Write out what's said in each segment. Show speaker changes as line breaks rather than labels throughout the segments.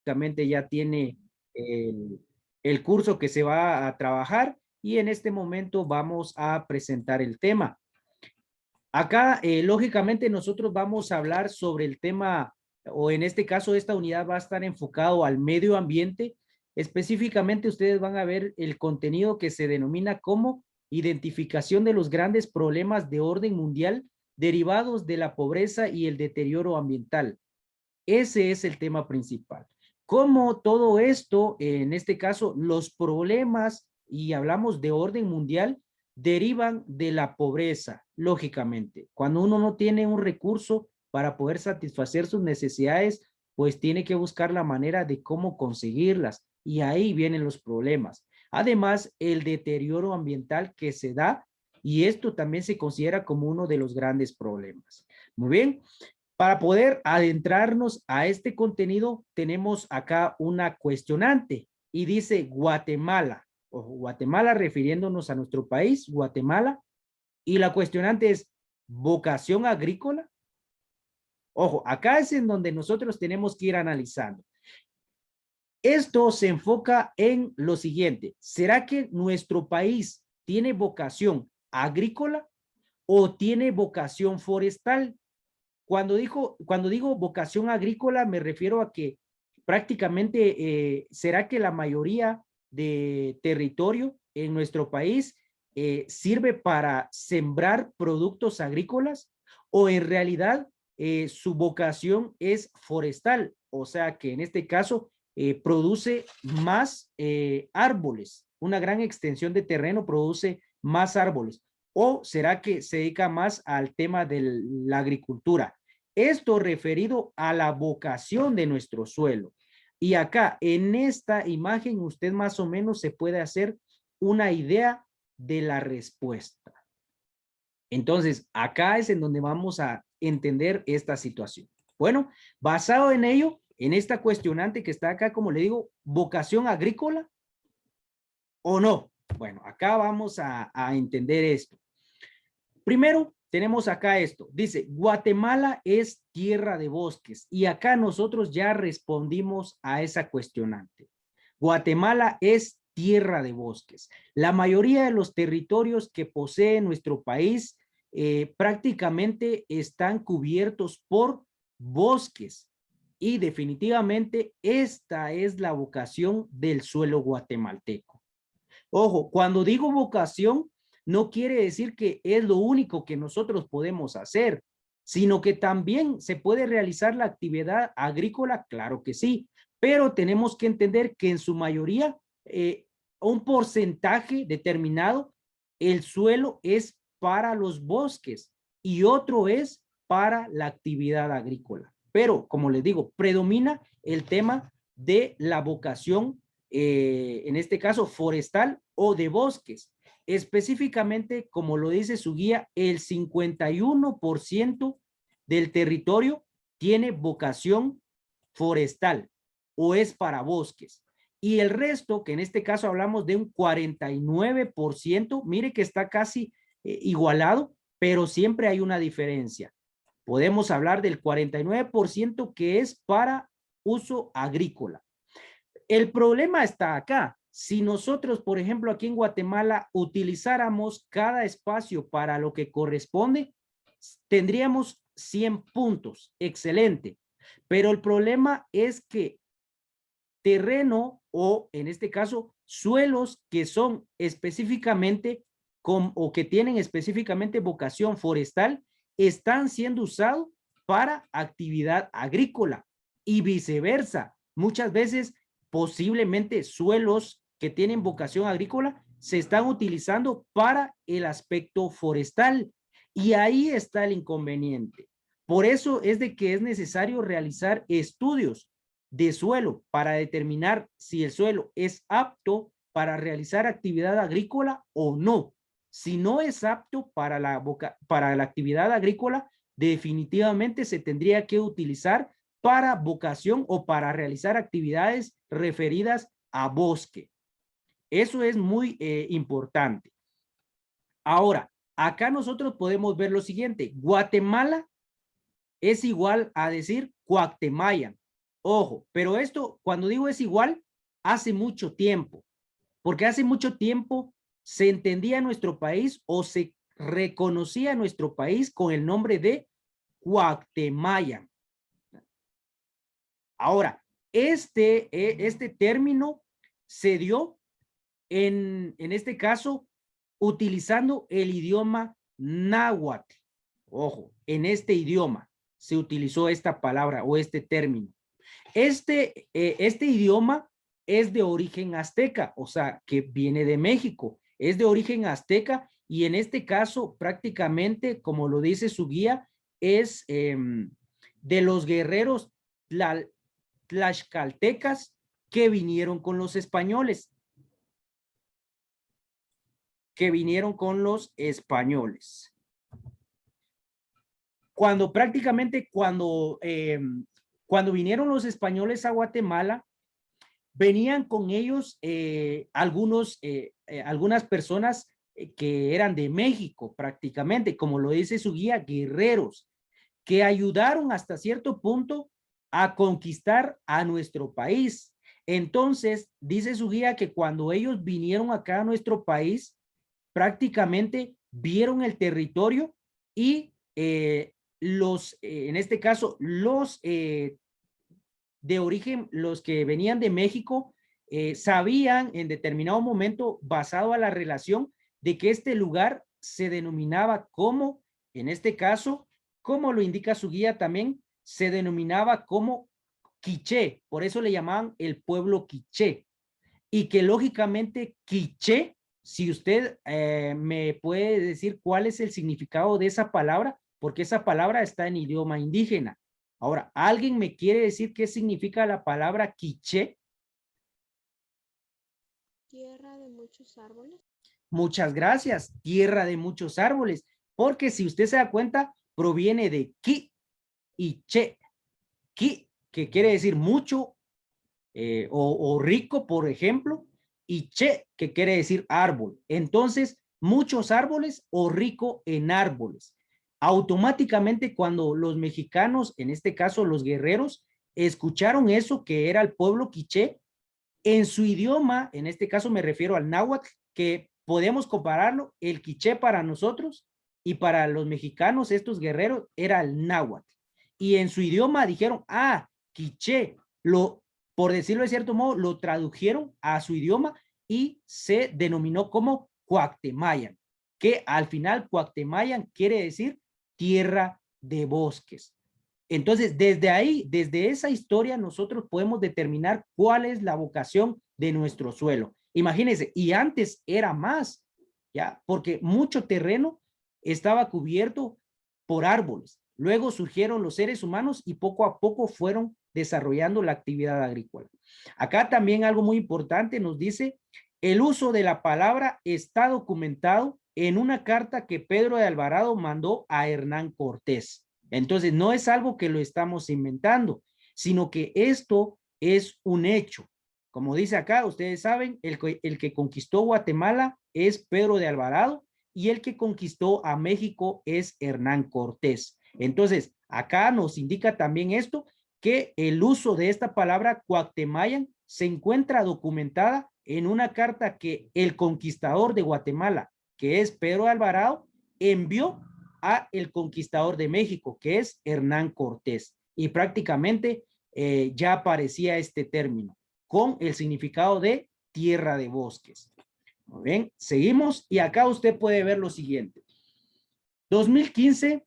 prácticamente ya tiene el curso que se va a trabajar y en este momento vamos a presentar el tema. Acá, lógicamente, nosotros vamos a hablar sobre el tema, o en este caso, esta unidad va a estar enfocado al medio ambiente. Específicamente, ustedes van a ver el contenido que se denomina como identificación de los grandes problemas de orden mundial derivados de la pobreza y el deterioro ambiental. Ese es el tema principal. Como todo esto, en este caso, los problemas, y hablamos de orden mundial, derivan de la pobreza, lógicamente. Cuando uno no tiene un recurso para poder satisfacer sus necesidades, pues tiene que buscar la manera de cómo conseguirlas. Y ahí vienen los problemas. Además, el deterioro ambiental que se da, y esto también se considera como uno de los grandes problemas. Muy bien. Para poder adentrarnos a este contenido, tenemos acá una cuestionante y dice Guatemala, o Guatemala refiriéndonos a nuestro país, Guatemala, y la cuestionante es vocación agrícola. Ojo, acá es en donde nosotros tenemos que ir analizando. Esto se enfoca en lo siguiente: ¿será que nuestro país tiene vocación agrícola o tiene vocación forestal? Cuando digo vocación agrícola, me refiero a que prácticamente, ¿será que la mayoría de territorio en nuestro país sirve para sembrar productos agrícolas? ¿O en realidad su vocación es forestal? O sea que en este caso produce más árboles, una gran extensión de terreno produce más árboles. ¿O será que se dedica más al tema de la agricultura? Esto referido a la vocación de nuestro suelo. Y acá, en esta imagen, usted más o menos se puede hacer una idea de la respuesta. Entonces, acá es en donde vamos a entender esta situación. Bueno, basado en ello, en esta cuestionante que está acá, como le digo, vocación agrícola o no. Bueno, acá vamos a entender esto. Primero, tenemos acá esto. Dice, Guatemala es tierra de bosques. Y acá nosotros ya respondimos a esa cuestionante. Guatemala es tierra de bosques. La mayoría de los territorios que posee nuestro país prácticamente están cubiertos por bosques. Y definitivamente esta es la vocación del suelo guatemalteco. Ojo, cuando digo vocación, no quiere decir que es lo único que nosotros podemos hacer, sino que también se puede realizar la actividad agrícola, claro que sí, pero tenemos que entender que en su mayoría, un porcentaje determinado, el suelo es para los bosques y otro es para la actividad agrícola. Pero, como les digo, predomina el tema de la vocación, en este caso forestal o de bosques. Específicamente, como lo dice su guía, el 51% del territorio tiene vocación forestal o es para bosques. Y el resto, que en este caso hablamos de un 49%, mire que está casi igualado, pero siempre hay una diferencia. Podemos hablar del 49% que es para uso agrícola. El problema está acá. Si nosotros, por ejemplo, aquí en Guatemala utilizáramos cada espacio para lo que corresponde, tendríamos 100 puntos. Excelente. Pero el problema es que terreno o, en este caso, suelos que son específicamente o que tienen específicamente vocación forestal, están siendo usados para actividad agrícola y viceversa. Muchas veces posiblemente suelos que tienen vocación agrícola se están utilizando para el aspecto forestal y ahí está el inconveniente. Por eso es de que es necesario realizar estudios de suelo para determinar si el suelo es apto para realizar actividad agrícola o no. Si no es apto para la actividad agrícola, definitivamente se tendría que utilizar para vocación o para realizar actividades referidas a bosque. Eso es muy importante. Ahora, acá nosotros podemos ver lo siguiente. Guatemala es igual a decir Cuactemayan. Ojo, pero esto, cuando digo es igual, hace mucho tiempo, porque hace mucho tiempo se entendía nuestro país o se reconocía nuestro país con el nombre de Guatemala. Ahora, este término se dio en este caso utilizando el idioma náhuatl. Ojo, en este idioma se utilizó esta palabra o este término. Este idioma es de origen azteca, o sea, que viene de México, es de origen azteca y en este caso prácticamente, como lo dice su guía, es de los guerreros tlaxcaltecas que vinieron con los españoles. Cuando prácticamente, cuando vinieron los españoles a Guatemala, venían con ellos algunas personas que eran de México prácticamente, como lo dice su guía, guerreros, que ayudaron hasta cierto punto a conquistar a nuestro país. Entonces, dice su guía que cuando ellos vinieron acá a nuestro país, prácticamente vieron el territorio y en este caso, los de origen, los que venían de México, sabían en determinado momento, basado a la relación, de que este lugar se denominaba como, en este caso, como lo indica su guía también, se denominaba como Quiché, por eso le llamaban el pueblo Quiché, y que lógicamente Quiché, si usted me puede decir cuál es el significado de esa palabra, porque esa palabra está en idioma indígena. Ahora, ¿alguien me quiere decir qué significa la palabra quiché?
Tierra de muchos árboles.
Muchas gracias, tierra de muchos árboles, porque si usted se da cuenta, proviene de ki y che. Ki, que quiere decir mucho o rico, por ejemplo, y che, que quiere decir árbol. Entonces, muchos árboles o rico en árboles. Automáticamente cuando los mexicanos, en este caso los guerreros, escucharon eso que era el pueblo quiché, en su idioma, en este caso me refiero al náhuatl, que podemos compararlo, el quiché para nosotros y para los mexicanos, estos guerreros, era el náhuatl. Y en su idioma dijeron, ah, quiché, por decirlo de cierto modo, lo tradujeron a su idioma y se denominó como Cuactemayan, que al final Cuactemayan quiere decir tierra de bosques. Entonces, desde ahí, desde esa historia, nosotros podemos determinar cuál es la vocación de nuestro suelo. Imagínense, y antes era más, ¿ya? Porque mucho terreno estaba cubierto por árboles. Luego surgieron los seres humanos y poco a poco fueron desarrollando la actividad agrícola. Acá también algo muy importante nos dice, el uso de la palabra está documentado en una carta que Pedro de Alvarado mandó a Hernán Cortés. Entonces, no es algo que lo estamos inventando, sino que esto es un hecho. Como dice acá, ustedes saben, el que conquistó Guatemala es Pedro de Alvarado y el que conquistó a México es Hernán Cortés. Entonces, acá nos indica también esto, que el uso de esta palabra Cuactemayan se encuentra documentada en una carta que el conquistador de Guatemala, que es Pedro de Alvarado, envió a el conquistador de México, que es Hernán Cortés. Y prácticamente ya aparecía este término con el significado de tierra de bosques. Muy bien, seguimos y acá usted puede ver lo siguiente. 2015,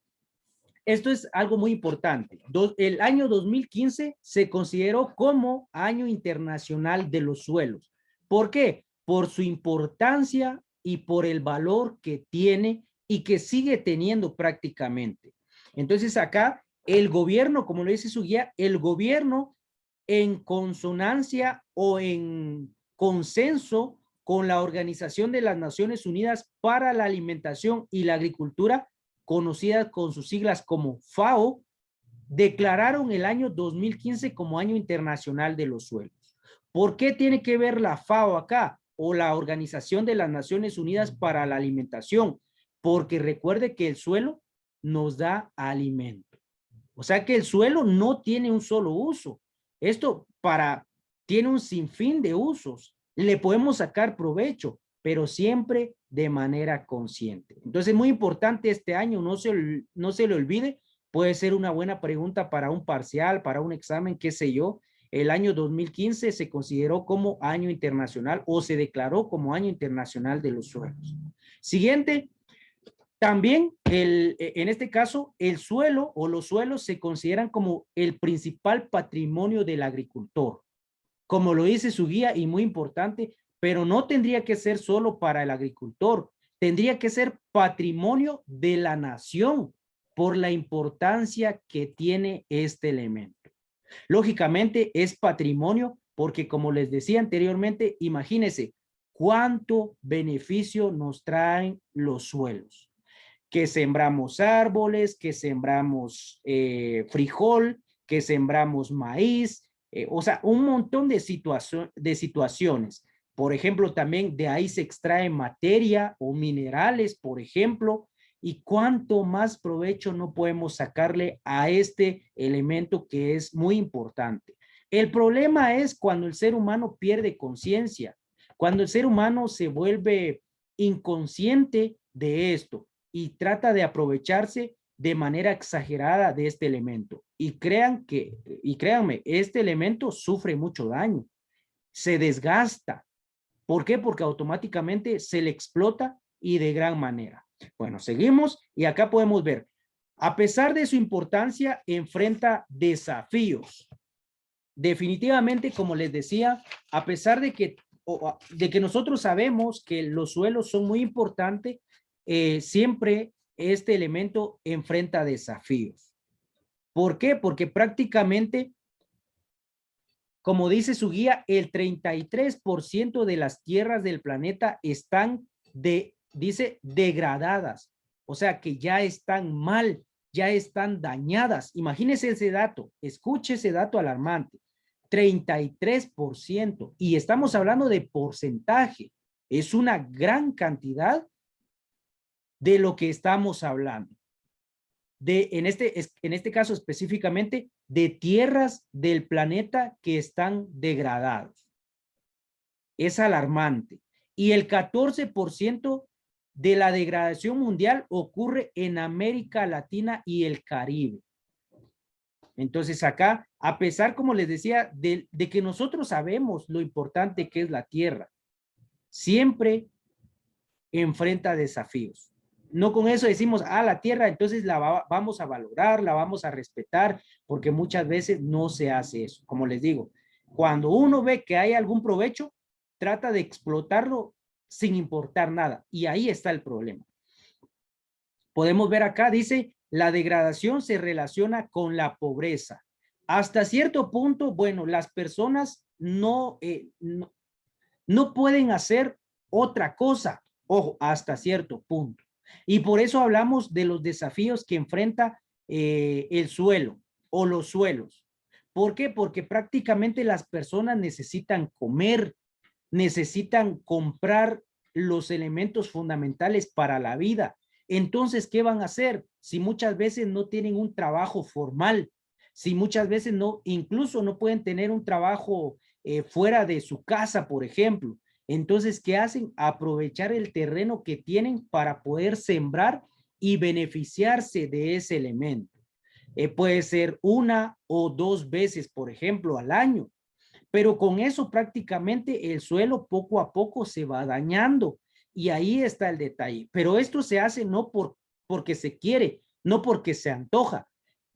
esto es algo muy importante. El año 2015 se consideró como Año Internacional de los Suelos. ¿Por qué? Por su importancia y por el valor que tiene y que sigue teniendo prácticamente. Entonces acá el gobierno, como lo dice su guía, el gobierno en consonancia o en consenso con la Organización de las Naciones Unidas para la Alimentación y la Agricultura, conocida con sus siglas como FAO, declararon el año 2015 como Año Internacional de los Suelos. ¿Por qué tiene que ver la FAO acá o la Organización de las Naciones Unidas para la Alimentación? Porque recuerde que el suelo nos da alimento. O sea que el suelo no tiene un solo uso. Esto tiene un sinfín de usos. Le podemos sacar provecho, pero siempre de manera consciente. Entonces, es muy importante este año, no se le olvide, puede ser una buena pregunta para un parcial, para un examen, qué sé yo. El año 2015 se consideró como año internacional o se declaró como año internacional de los suelos. Siguiente, también en este caso el suelo o los suelos se consideran como el principal patrimonio del agricultor, como lo dice su guía y muy importante, pero no tendría que ser solo para el agricultor, tendría que ser patrimonio de la nación por la importancia que tiene este elemento. Lógicamente es patrimonio porque, como les decía anteriormente, imagínense cuánto beneficio nos traen los suelos. Que sembramos árboles, que sembramos frijol, que sembramos maíz, o sea, un montón de situaciones. Por ejemplo, también de ahí se extrae materia o minerales, por ejemplo, y cuánto más provecho no podemos sacarle a este elemento que es muy importante. El problema es cuando el ser humano pierde conciencia, cuando el ser humano se vuelve inconsciente de esto y trata de aprovecharse de manera exagerada de este elemento. Y créanme, este elemento sufre mucho daño, se desgasta. ¿Por qué? Porque automáticamente se le explota y de gran manera. Bueno, seguimos y acá podemos ver, a pesar de su importancia, enfrenta desafíos. Definitivamente, como les decía, a pesar de que nosotros sabemos que los suelos son muy importantes, siempre este elemento enfrenta desafíos. ¿Por qué? Porque prácticamente, como dice su guía, el 33% de las tierras del planeta están dice, degradadas. O sea, que ya están mal, ya están dañadas. Imagínense ese dato, escuche ese dato alarmante. 33%. Y estamos hablando de porcentaje. Es una gran cantidad de lo que estamos hablando. En este caso específicamente, de tierras del planeta que están degradados. Es alarmante. Y el 14% de la degradación mundial ocurre en América Latina y el Caribe. Entonces acá, a pesar, como les decía, de que nosotros sabemos lo importante que es la tierra, siempre enfrenta desafíos. No con eso decimos, la tierra, entonces vamos a valorar, la vamos a respetar, porque muchas veces no se hace eso. Como les digo, cuando uno ve que hay algún provecho, trata de explotarlo sin importar nada. Y ahí está el problema. Podemos ver acá, dice, la degradación se relaciona con la pobreza. Hasta cierto punto, bueno, las personas no pueden hacer otra cosa. Ojo, hasta cierto punto. Y por eso hablamos de los desafíos que enfrenta el suelo o los suelos. ¿Por qué? Porque prácticamente las personas necesitan comer, necesitan comprar los elementos fundamentales para la vida. Entonces, ¿qué van a hacer? Si muchas veces no tienen un trabajo formal, si muchas veces incluso no pueden tener un trabajo fuera de su casa, por ejemplo. Entonces, ¿qué hacen? Aprovechar el terreno que tienen para poder sembrar y beneficiarse de ese elemento. Puede ser una o dos veces, por ejemplo, al año. Pero con eso prácticamente el suelo poco a poco se va dañando. Y ahí está el detalle. Pero esto se hace no porque se quiere, no porque se antoja.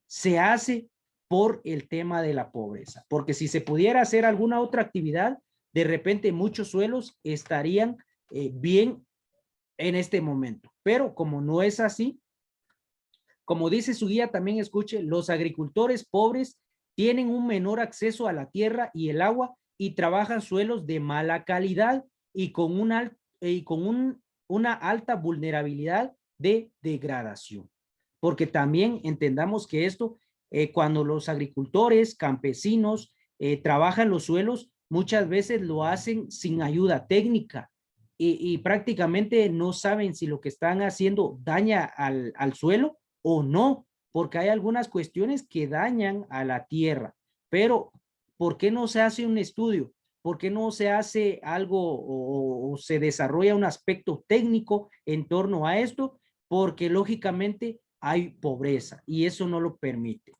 Se hace por el tema de la pobreza. Porque si se pudiera hacer alguna otra actividad, de repente muchos suelos estarían bien en este momento. Pero como no es así, como dice su guía, también escuche, los agricultores pobres tienen un menor acceso a la tierra y el agua y trabajan suelos de mala calidad y con una alta vulnerabilidad de degradación. Porque también entendamos que esto, cuando los agricultores, campesinos, trabajan los suelos, muchas veces lo hacen sin ayuda técnica y prácticamente no saben si lo que están haciendo daña al suelo o no, porque hay algunas cuestiones que dañan a la tierra, pero ¿por qué no se hace un estudio? ¿Por qué no se hace algo o se desarrolla un aspecto técnico en torno a esto? Porque lógicamente hay pobreza y eso no lo permite.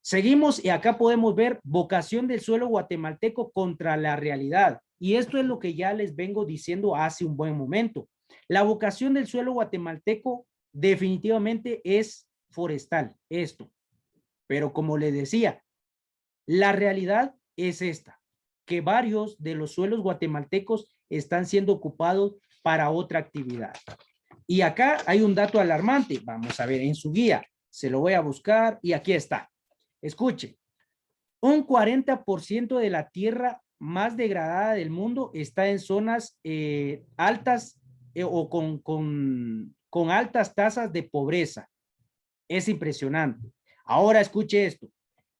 Seguimos y acá podemos ver vocación del suelo guatemalteco contra la realidad. Y esto es lo que ya les vengo diciendo hace un buen momento. La vocación del suelo guatemalteco definitivamente es forestal, esto. Pero como les decía, la realidad es esta, que varios de los suelos guatemaltecos están siendo ocupados para otra actividad. Y acá hay un dato alarmante. Vamos a ver en su guía. Se lo voy a buscar y aquí está. Escuche, un 40% de la tierra más degradada del mundo está en zonas altas o con altas tasas de pobreza. Es impresionante. Ahora escuche esto.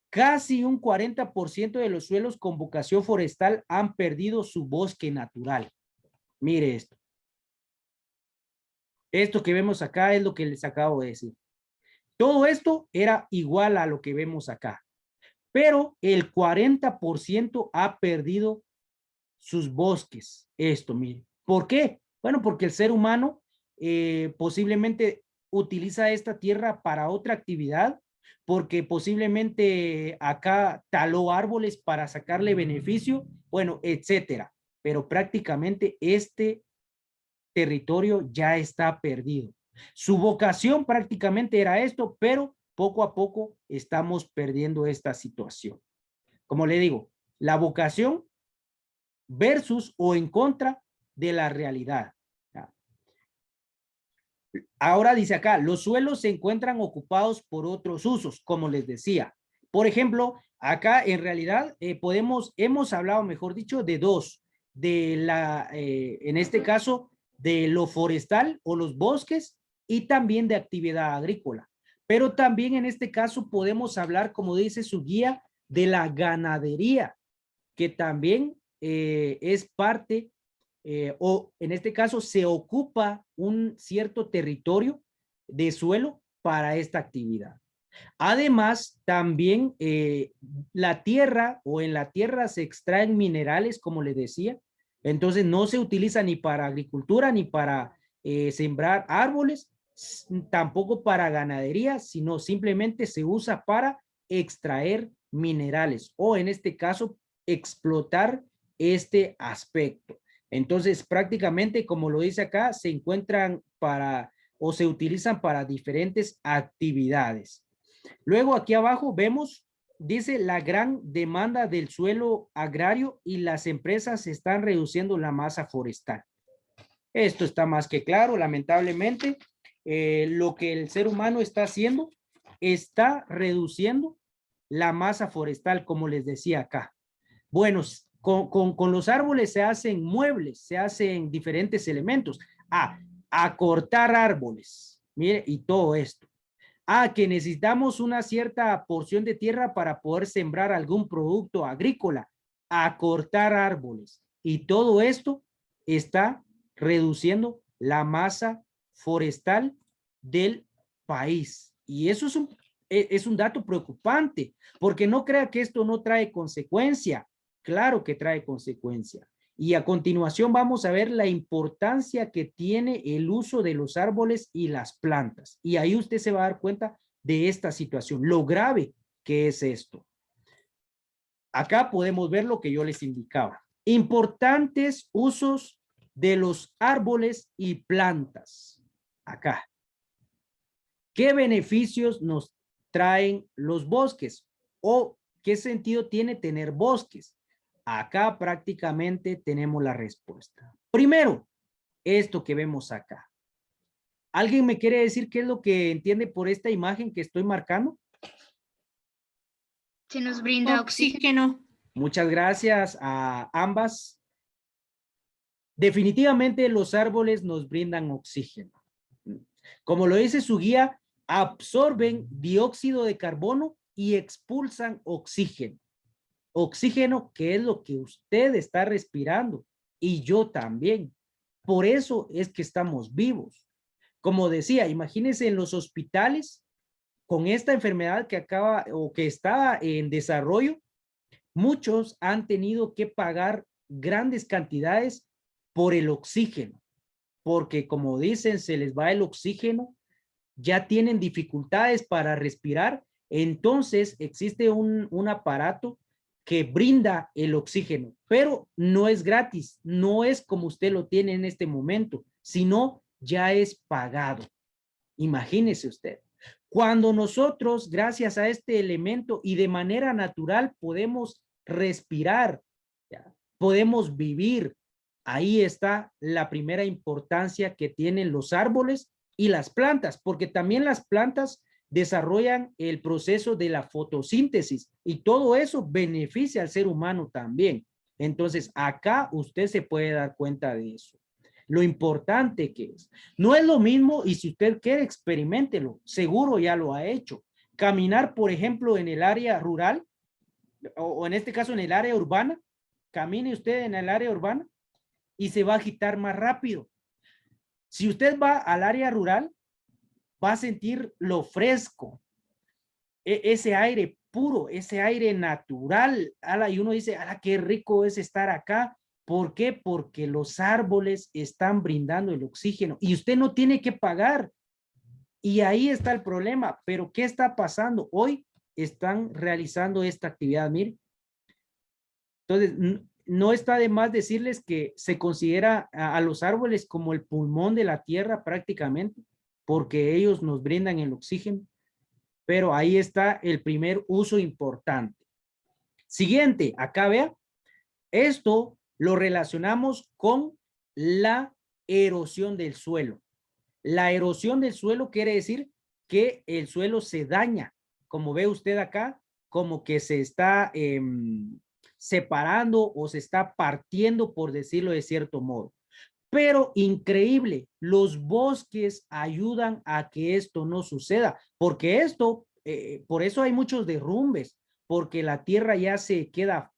Casi un 40% de los suelos con vocación forestal han perdido su bosque natural. Mire esto. Esto que vemos acá es lo que les acabo de decir. Todo esto era igual a lo que vemos acá. Pero el 40% ha perdido sus bosques. Esto, mire. ¿Por qué? Bueno, porque el ser humano posiblemente utiliza esta tierra para otra actividad, porque posiblemente acá taló árboles para sacarle beneficio, bueno, etcétera. Pero prácticamente este territorio ya está perdido. Su vocación prácticamente era esto, pero poco a poco estamos perdiendo esta situación. Como le digo, la vocación versus o en contra de la realidad. Ahora dice acá, los suelos se encuentran ocupados por otros usos, como les decía. Por ejemplo, acá en realidad hemos hablado, mejor dicho, de dos, en este caso, de lo forestal o los bosques y también de actividad agrícola. Pero también en este caso podemos hablar, como dice su guía, de la ganadería, que también es parte o en este caso se ocupa un cierto territorio de suelo para esta actividad. Además, también la tierra o en la tierra se extraen minerales, como les decía, entonces no se utiliza ni para agricultura ni para sembrar árboles, tampoco para ganadería, sino simplemente se usa para extraer minerales o en este caso explotar este aspecto. Entonces, prácticamente, como lo dice acá, se encuentran para o se utilizan para diferentes actividades. Luego, aquí abajo vemos, dice la gran demanda del suelo agrario y las empresas están reduciendo la masa forestal. Esto está más que claro, lamentablemente, lo que el ser humano está haciendo está reduciendo la masa forestal, como les decía acá. Bueno, con los árboles se hacen muebles, se hacen diferentes elementos. A cortar árboles, mire, y todo esto. Que necesitamos una cierta porción de tierra para poder sembrar algún producto agrícola, a cortar árboles. Y todo esto está reduciendo la masa forestal del país. Y eso es un dato preocupante, porque no crea que esto no trae consecuencia. Claro que trae consecuencia. Y a continuación vamos a ver la importancia que tiene el uso de los árboles y las plantas. Y ahí usted se va a dar cuenta de esta situación, lo grave que es esto. Acá podemos ver lo que yo les indicaba. Importantes usos de los árboles y plantas. Acá. ¿Qué beneficios nos traen los bosques? ¿O qué sentido tiene tener bosques? Acá prácticamente tenemos la respuesta. Primero, esto que vemos acá. ¿Alguien me quiere decir qué es lo que entiende por esta imagen que estoy marcando?
Se nos brinda oxígeno.
Muchas gracias a ambas. Definitivamente los árboles nos brindan oxígeno. Como lo dice su guía, absorben dióxido de carbono y expulsan oxígeno. Oxígeno que es lo que usted está respirando y yo también. Por eso es que estamos vivos. Como decía, imagínense en los hospitales con esta enfermedad que acaba o que está en desarrollo, muchos han tenido que pagar grandes cantidades por el oxígeno, porque como dicen, se les va el oxígeno, ya tienen dificultades para respirar, entonces existe un aparato que brinda el oxígeno, pero no es gratis, no es como usted lo tiene en este momento, sino ya es pagado. Imagínese usted. Cuando nosotros, gracias a este elemento y de manera natural, podemos respirar, ¿ya? Podemos vivir, ahí está la primera importancia que tienen los árboles y las plantas, porque también las plantas desarrollan el proceso de la fotosíntesis y todo eso beneficia al ser humano también. Entonces, acá usted se puede dar cuenta de eso. Lo importante que es. No es lo mismo y si usted quiere, experiméntelo. Seguro ya lo ha hecho. Caminar, por ejemplo, en el área rural o en este caso en el área urbana. Camine usted en el área urbana y se va a agitar más rápido. Si usted va al área rural, va a sentir lo fresco, ese aire puro, ese aire natural. Y uno dice, ala, qué rico es estar acá. ¿Por qué? Porque los árboles están brindando el oxígeno y usted no tiene que pagar. Y ahí está el problema. Pero ¿qué está pasando? Hoy están realizando esta actividad, mire. Entonces, no está de más decirles que se considera a los árboles como el pulmón de la tierra prácticamente, porque ellos nos brindan el oxígeno. Pero ahí está el primer uso importante. Siguiente, acá vea, esto lo relacionamos con la erosión del suelo. La erosión del suelo quiere decir que el suelo se daña, como ve usted acá, como que se está separando o se está partiendo, por decirlo de cierto modo. Pero increíble, los bosques ayudan a que esto no suceda, porque esto, por eso hay muchos derrumbes, porque la tierra ya se queda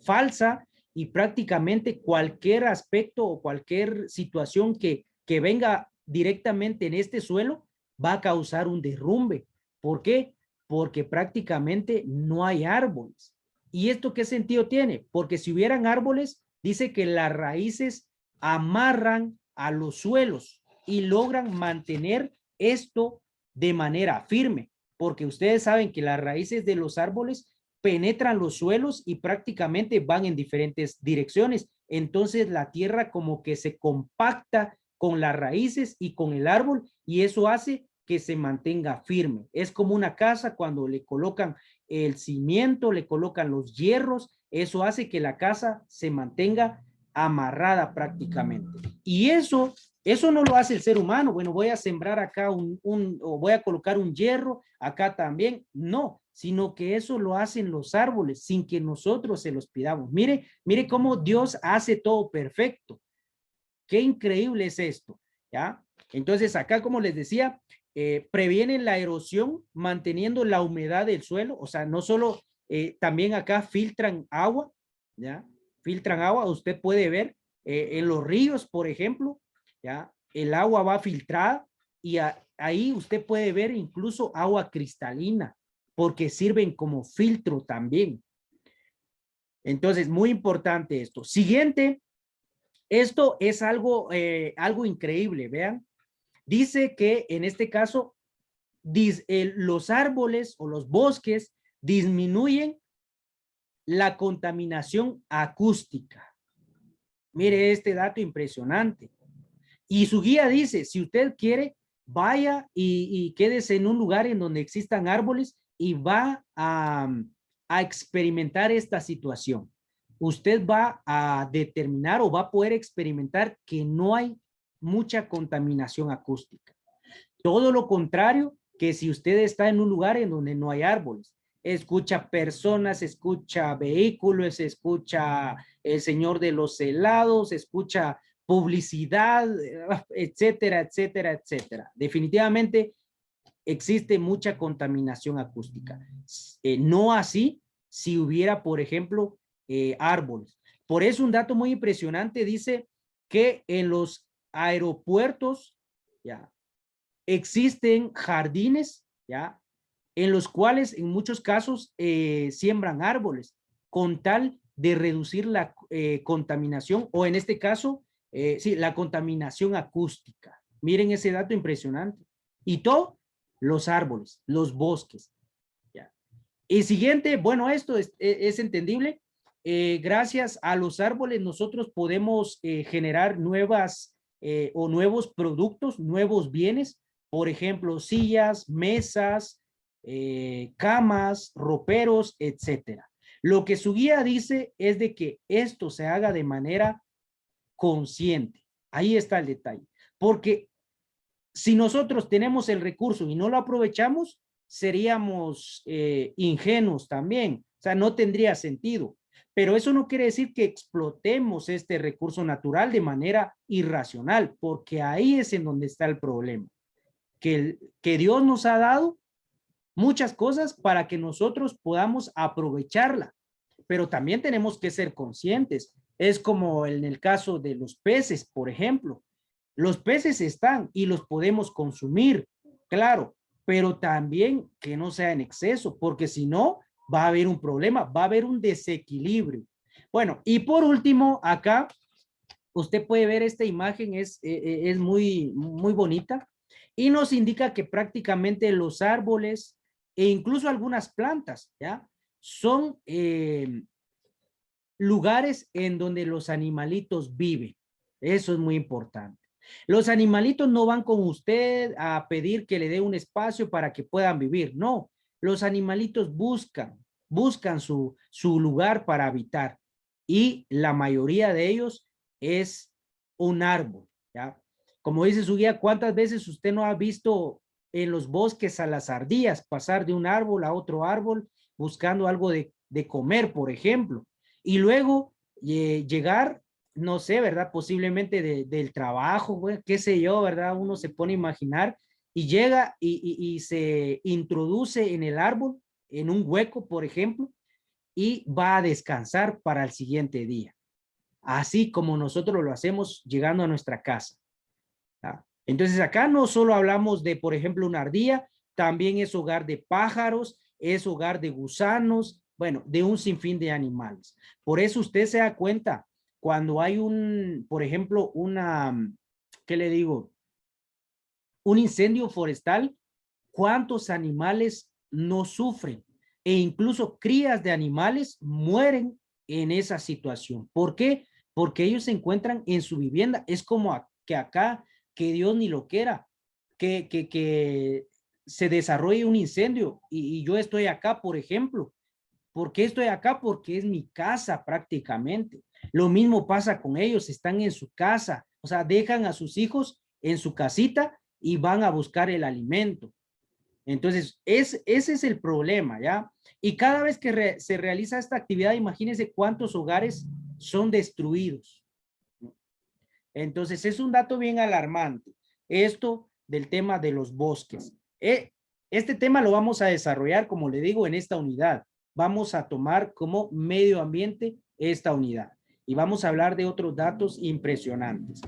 falsa y prácticamente cualquier aspecto o cualquier situación que venga directamente en este suelo va a causar un derrumbe. ¿Por qué? Porque prácticamente no hay árboles. ¿Y esto qué sentido tiene? Porque si hubieran árboles, dice que las raíces amarran a los suelos y logran mantener esto de manera firme, porque ustedes saben que las raíces de los árboles penetran los suelos y prácticamente van en diferentes direcciones. Entonces la tierra como que se compacta con las raíces y con el árbol y eso hace que se mantenga firme. Es como una casa cuando le colocan el cimiento, le colocan los hierros, eso hace que la casa se mantenga amarrada prácticamente. Y eso no lo hace el ser humano. Bueno, voy a sembrar acá o voy a colocar un hierro acá también. No, sino que eso lo hacen los árboles sin que nosotros se los pidamos. Mire cómo Dios hace todo perfecto. Qué increíble es esto, ¿ya? Entonces acá, como les decía, previenen la erosión manteniendo la humedad del suelo, o sea, no solo, también acá filtran agua, ¿ya? Filtran agua, usted puede ver en los ríos, por ejemplo, ¿ya? El agua va filtrada y ahí usted puede ver incluso agua cristalina, porque sirven como filtro también. Entonces, muy importante esto. Siguiente, esto es algo increíble, vean. Dice que en este caso, los árboles o los bosques disminuyen la contaminación acústica. Mire este dato impresionante. Y su guía dice, si usted quiere, vaya y quédese en un lugar en donde existan árboles y va a experimentar esta situación. Usted va a determinar o va a poder experimentar que no hay mucha contaminación acústica. Todo lo contrario que si usted está en un lugar en donde no hay árboles. Escucha personas, escucha vehículos, escucha el señor de los helados, escucha publicidad, etcétera, etcétera, etcétera. Definitivamente existe mucha contaminación acústica. No así si hubiera, por ejemplo, árboles. Por eso un dato muy impresionante dice que en los aeropuertos, ya, existen jardines, ya, en los cuales en muchos casos siembran árboles. con tal de reducir la contaminación, o en este caso, sí, la contaminación acústica. Miren ese dato impresionante. Y todo, los árboles, los bosques. ¿Ya? Y siguiente, bueno, esto es entendible. Gracias a los árboles nosotros podemos generar nuevas o nuevos productos, nuevos bienes, por ejemplo, sillas, mesas, camas, roperos, etcétera. Lo que su guía dice es de que esto se haga de manera consciente. Ahí está el detalle. Porque si nosotros tenemos el recurso y no lo aprovechamos, seríamos ingenuos también. O sea, no tendría sentido. Pero eso no quiere decir que explotemos este recurso natural de manera irracional, porque ahí es en donde está el problema. Que Dios nos ha dado muchas cosas para que nosotros podamos aprovecharla, pero también tenemos que ser conscientes. Es como en el caso de los peces, por ejemplo. Los peces están y los podemos consumir, claro, pero también que no sea en exceso, porque si no, va a haber un problema, va a haber un desequilibrio. Bueno, y por último, acá usted puede ver esta imagen, es muy, muy bonita y nos indica que prácticamente los árboles e incluso algunas plantas, ¿ya? Son lugares en donde los animalitos viven. Eso es muy importante. Los animalitos no van con usted a pedir que le dé un espacio para que puedan vivir. No, los animalitos buscan su lugar para habitar. Y la mayoría de ellos es un árbol, ¿ya? Como dice su guía, ¿cuántas veces usted no ha visto en los bosques a las ardillas pasar de un árbol a otro árbol buscando algo de comer, por ejemplo? Y luego llegar, no sé, ¿verdad? Posiblemente del trabajo, güey, qué sé yo, ¿verdad? Uno se pone a imaginar y llega y se introduce en el árbol, en un hueco, por ejemplo, y va a descansar para el siguiente día. Así como nosotros lo hacemos llegando a nuestra casa. ¿Ah? Entonces acá no solo hablamos de, por ejemplo, una ardilla, también es hogar de pájaros, es hogar de gusanos, bueno, de un sinfín de animales. Por eso usted se da cuenta cuando hay por ejemplo, ¿qué le digo? Un incendio forestal, ¿cuántos animales no sufren? E incluso crías de animales mueren en esa situación. ¿Por qué? Porque ellos se encuentran en su vivienda. Es como que acá, que Dios ni lo quiera, que se desarrolle un incendio y yo estoy acá, por ejemplo. ¿Por qué estoy acá? Porque es mi casa prácticamente. Lo mismo pasa con ellos, están en su casa, o sea, dejan a sus hijos en su casita y van a buscar el alimento. Entonces, ese es el problema, ¿ya? Y cada vez que se realiza esta actividad, imagínense cuántos hogares son destruidos. Entonces, es un dato bien alarmante, esto del tema de los bosques. Este tema lo vamos a desarrollar, como le digo, en esta unidad. Vamos a tomar como medio ambiente esta unidad y vamos a hablar de otros datos impresionantes.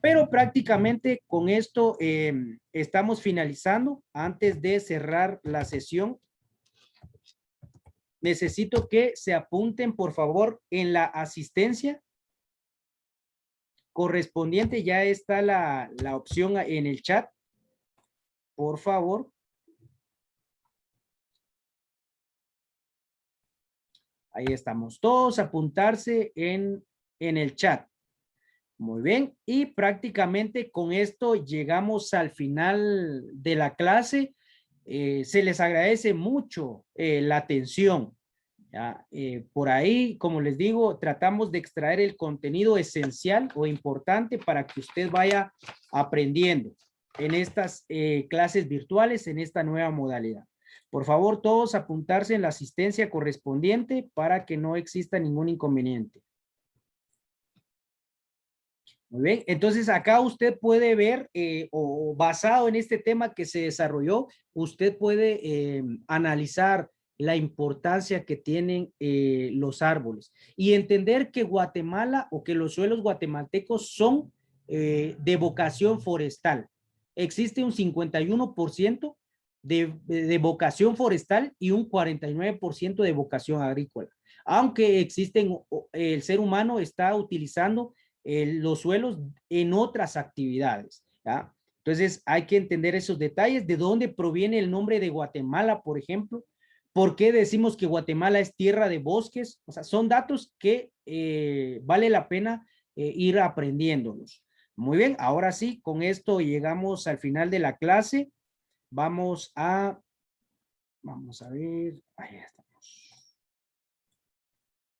Pero prácticamente con esto estamos finalizando. Antes de cerrar la sesión, necesito que se apunten, por favor, en la asistencia correspondiente. Ya está la opción en el chat. Por favor. Ahí estamos. Todos apuntarse en el chat. Muy bien. Y prácticamente con esto llegamos al final de la clase. Se les agradece mucho la atención. ¿Ya? Por ahí, como les digo, tratamos de extraer el contenido esencial o importante para que usted vaya aprendiendo en estas clases virtuales, en esta nueva modalidad. Por favor, todos apuntarse en la asistencia correspondiente para que no exista ningún inconveniente. Muy bien, entonces acá usted puede ver, o basado en este tema que se desarrolló, usted puede analizar la importancia que tienen los árboles y entender que Guatemala o que los suelos guatemaltecos son de vocación forestal. Existe un 51% de vocación forestal y un 49% de vocación agrícola. aunque existen, el ser humano está utilizando los suelos en otras actividades, ¿ya? Entonces hay que entender esos detalles, de dónde proviene el nombre de Guatemala, por ejemplo, por qué decimos que Guatemala es tierra de bosques, o sea, son datos que vale la pena ir aprendiéndolos. Muy bien, ahora sí, con esto llegamos al final de la clase. Vamos a ver, ahí está.